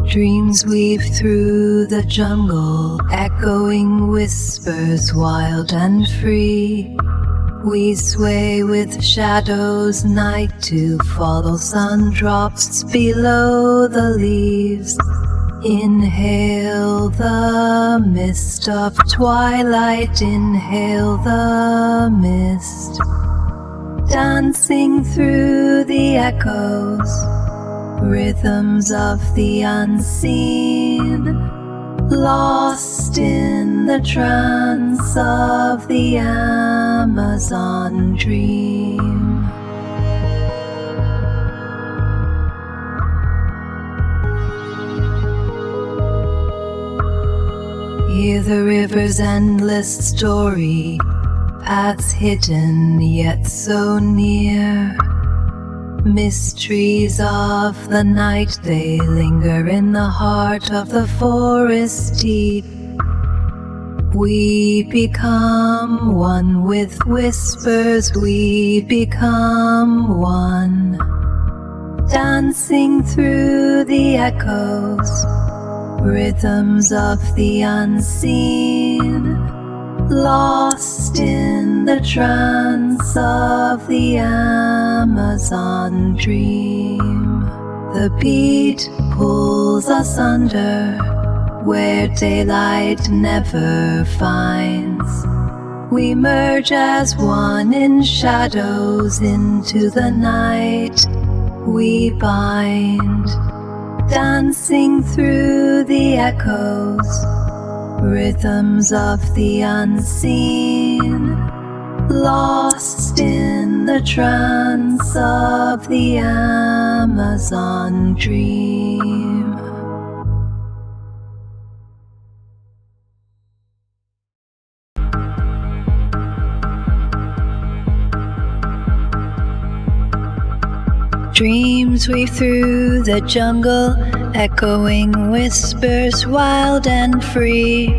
Dreams weave through the jungle, echoing whispers wild and free. We sway with shadows, night to follow, sun drops below the leaves. Inhale the mist of twilight, inhale the mist. Dancing through the echoes, rhythms of the unseen, lost in the trance of the Amazon dream. Hear the river's endless story, paths hidden yet so near. Mysteries of the night, they linger in the heart of the forest deep. We become one with whispers, we become one. Dancing through the echoes, rhythms of the unseen, lost in the trance of the Amazon dream. The beat pulls us under where daylight never finds. We merge as one in shadows, into the night we bind. Dancing through the echoes, rhythms of the unseen, lost in the trance of the Amazon dream. Dreams weave through the jungle, echoing whispers wild and free.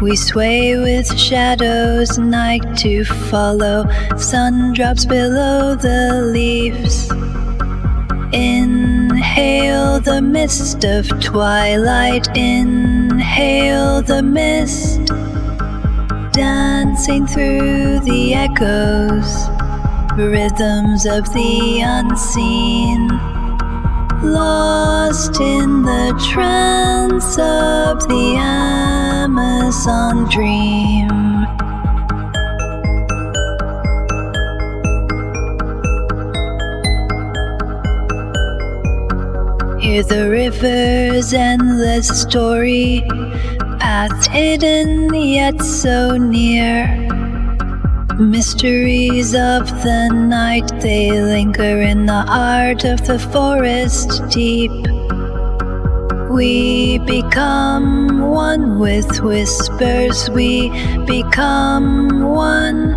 We sway with shadows, night to follow, sun drops below the leaves. Inhale the mist of twilight, inhale the mist. Dancing through the echoes, rhythms of the unseen, lost in the trance of the Amazon dream. Hear the river's endless story, paths hidden yet so near. Mysteries of the night, they linger in the heart of the forest deep. We become one with whispers, we become one.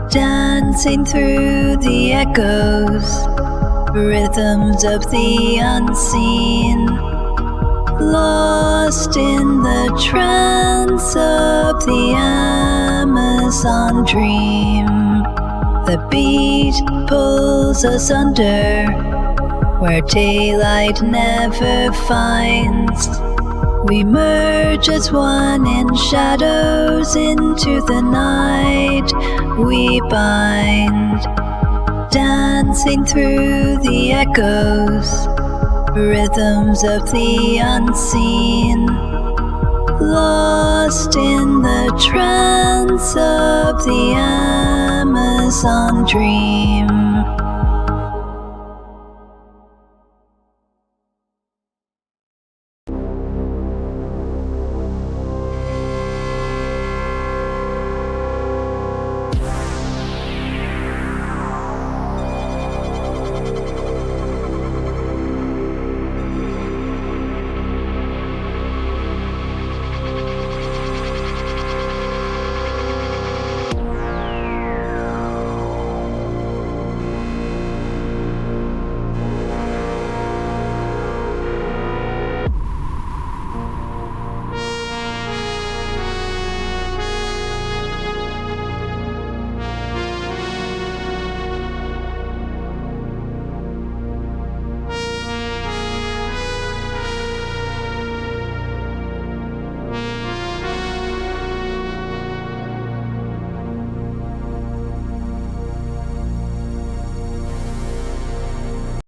Dancing through the echoes, rhythms of the unseen, lost in the trance of the Amazon dream. The beat pulls us under where daylight never finds. We merge as one in shadows, into the night we bind. Dancing through the echoes, rhythms of the unseen, lost in the trance of the Amazon dream.